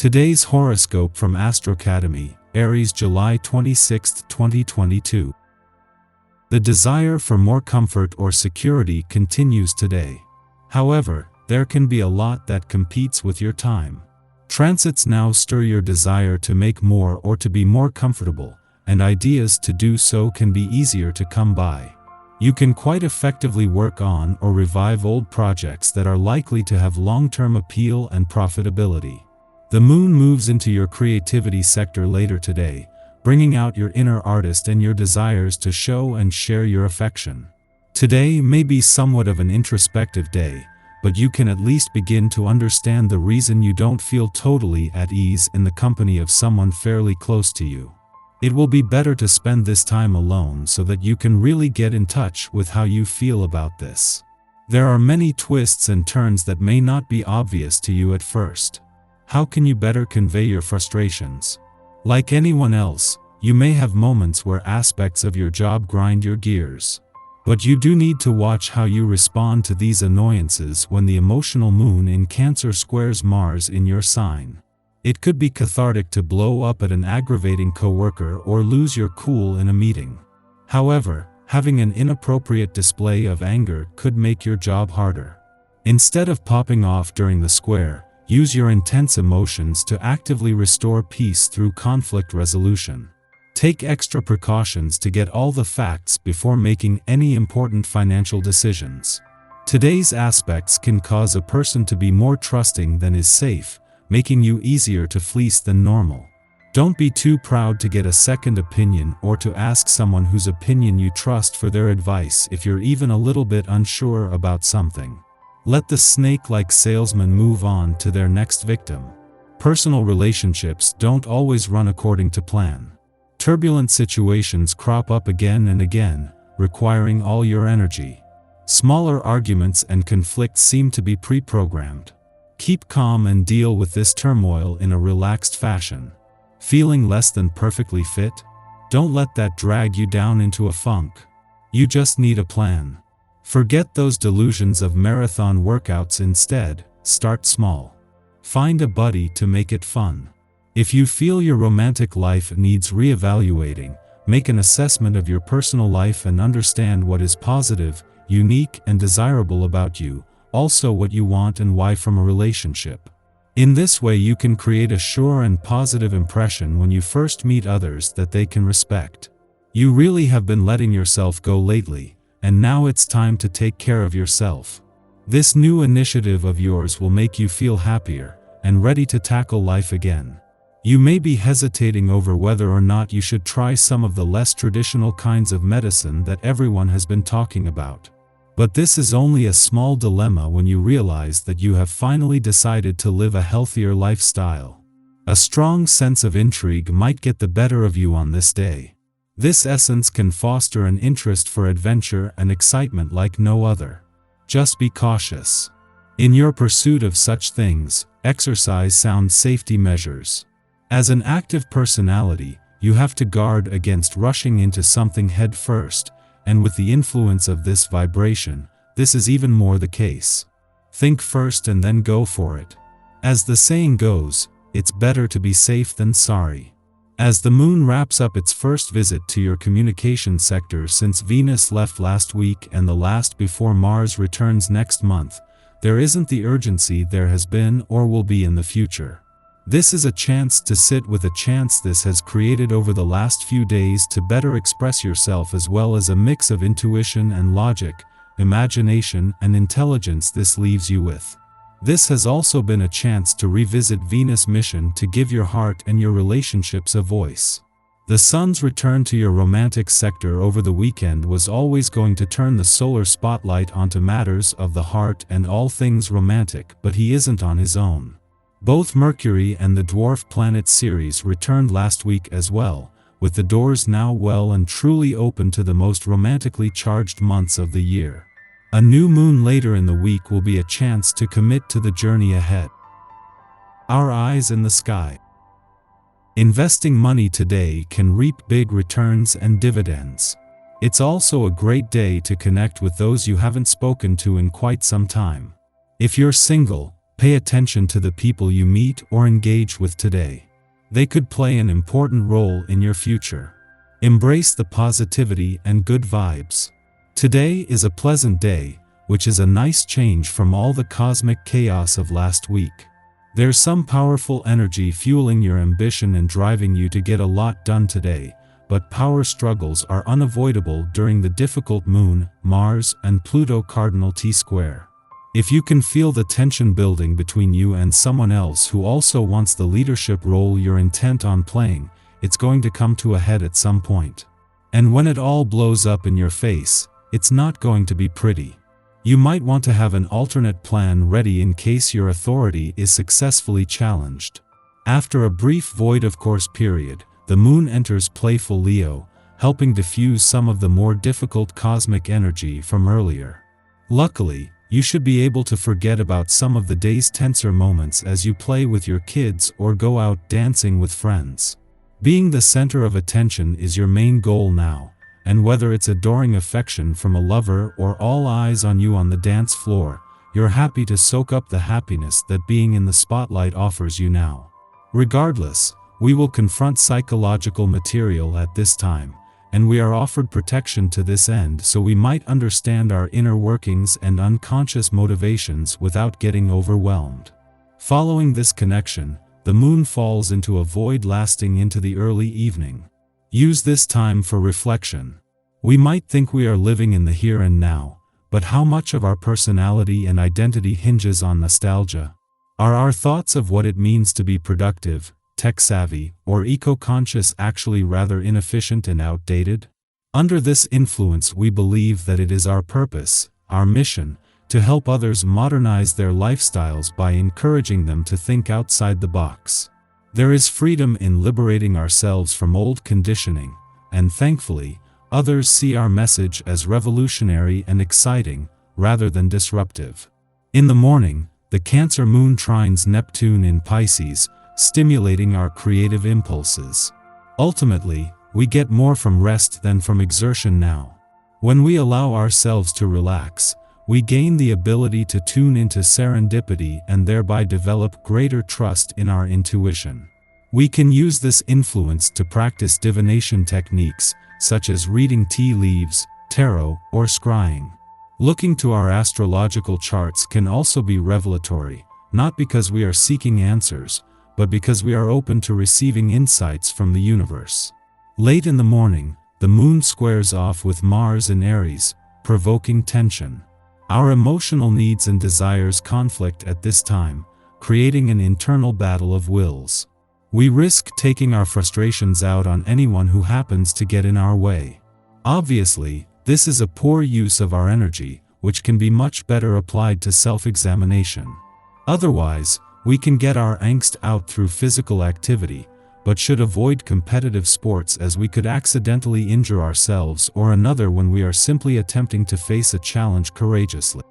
Today's horoscope from Astrocademy, Aries, July 26, 2022. The desire for more comfort or security continues today. However, there can be a lot that competes with your time. Transits now stir your desire to make more or to be more comfortable, and ideas to do so can be easier to come by. You can quite effectively work on or revive old projects that are likely to have long-term appeal and profitability. The moon moves into your creativity sector later today, bringing out your inner artist and your desires to show and share your affection. Today may be somewhat of an introspective day, but you can at least begin to understand the reason you don't feel totally at ease in the company of someone fairly close to you. It will be better to spend this time alone so that you can really get in touch with how you feel about this. There are many twists and turns that may not be obvious to you at first. How can you better convey your frustrations? Like anyone else, you may have moments where aspects of your job grind your gears. But you do need to watch how you respond to these annoyances when the emotional moon in Cancer squares Mars in your sign. It could be cathartic to blow up at an aggravating coworker or lose your cool in a meeting. However, having an inappropriate display of anger could make your job harder. Instead of popping off during the square, use your intense emotions to actively restore peace through conflict resolution. Take extra precautions to get all the facts before making any important financial decisions. Today's aspects can cause a person to be more trusting than is safe, making you easier to fleece than normal. Don't be too proud to get a second opinion or to ask someone whose opinion you trust for their advice if you're even a little bit unsure about something. Let the snake-like salesman move on to their next victim. Personal relationships don't always run according to plan. Turbulent situations crop up again and again, requiring all your energy. Smaller arguments and conflicts seem to be pre-programmed. Keep calm and deal with this turmoil in a relaxed fashion. Feeling less than perfectly fit? Don't let that drag you down into a funk. You just need a plan. Forget those delusions of marathon workouts instead, start small. Find a buddy to make it fun. If you feel your romantic life needs reevaluating, make an assessment of your personal life and understand what is positive, unique, and desirable about you, also what you want and why from a relationship. In this way you can create a sure and positive impression when you first meet others that they can respect. You really have been letting yourself go lately, and now it's time to take care of yourself. This new initiative of yours will make you feel happier and ready to tackle life again. You may be hesitating over whether or not you should try some of the less traditional kinds of medicine that everyone has been talking about. But this is only a small dilemma when you realize that you have finally decided to live a healthier lifestyle. A strong sense of intrigue might get the better of you on this day. This essence can foster an interest for adventure and excitement like no other. Just be cautious. In your pursuit of such things, exercise sound safety measures. As an active personality, you have to guard against rushing into something head first, and with the influence of this vibration, this is even more the case. Think first and then go for it. As the saying goes, it's better to be safe than sorry. As the moon wraps up its first visit to your communication sector since Venus left last week and the last before Mars returns next month, there isn't the urgency there has been or will be in the future. This is a chance to sit with a chance this has created over the last few days to better express yourself, as well as a mix of intuition and logic, imagination and intelligence this leaves you with. This has also been a chance to revisit Venus' mission to give your heart and your relationships a voice. The Sun's return to your romantic sector over the weekend was always going to turn the solar spotlight onto matters of the heart and all things romantic, but he isn't on his own. Both Mercury and the dwarf planet Ceres returned last week as well, with the doors now well and truly open to the most romantically charged months of the year. A new moon later in the week will be a chance to commit to the journey ahead. Our eyes in the sky. Investing money today can reap big returns and dividends. It's also a great day to connect with those you haven't spoken to in quite some time. If you're single, Pay attention to the people you meet or engage with today. They could play an important role in your future. Embrace the positivity and good vibes. Today is a pleasant day, which is a nice change from all the cosmic chaos of last week. There's some powerful energy fueling your ambition and driving you to get a lot done today, but power struggles are unavoidable during the difficult Moon, Mars, and Pluto cardinal T-square. If you can feel the tension building between you and someone else who also wants the leadership role you're intent on playing, it's going to come to a head at some point. And when it all blows up in your face, it's not going to be pretty. You might want to have an alternate plan ready in case your authority is successfully challenged. After a brief void of course period, the Moon enters playful Leo, helping diffuse some of the more difficult cosmic energy from earlier. Luckily, you should be able to forget about some of the day's tenser moments as you play with your kids or go out dancing with friends. Being the center of attention is your main goal now, and whether it's adoring affection from a lover or all eyes on you on the dance floor, you're happy to soak up the happiness that being in the spotlight offers you now. Regardless, we will confront psychological material at this time, and we are offered protection to this end so we might understand our inner workings and unconscious motivations without getting overwhelmed. Following this connection, the Moon falls into a void lasting into the early evening. Use this time for reflection. We might think we are living in the here and now, but how much of our personality and identity hinges on nostalgia? Are our thoughts of what it means to be productive, tech-savvy, or eco-conscious actually rather inefficient and outdated? Under this influence we believe that it is our purpose, our mission, to help others modernize their lifestyles by encouraging them to think outside the box. There is freedom in liberating ourselves from old conditioning, and thankfully, others see our message as revolutionary and exciting, rather than disruptive. In the morning, the Cancer Moon trines Neptune in Pisces, stimulating our creative impulses. Ultimately, we get more from rest than from exertion now. When we allow ourselves to relax, we gain the ability to tune into serendipity and thereby develop greater trust in our intuition. We can use this influence to practice divination techniques, such as reading tea leaves, tarot, or scrying. Looking to our astrological charts can also be revelatory, not because we are seeking answers, but because we are open to receiving insights from the universe. Late in the morning, the Moon squares off with Mars in Aries, provoking tension. Our emotional needs and desires conflict at this time, creating an internal battle of wills. We risk taking our frustrations out on anyone who happens to get in our way. Obviously, this is a poor use of our energy, which can be much better applied to self-examination. Otherwise, we can get our angst out through physical activity, but should avoid competitive sports as we could accidentally injure ourselves or another when we are simply attempting to face a challenge courageously.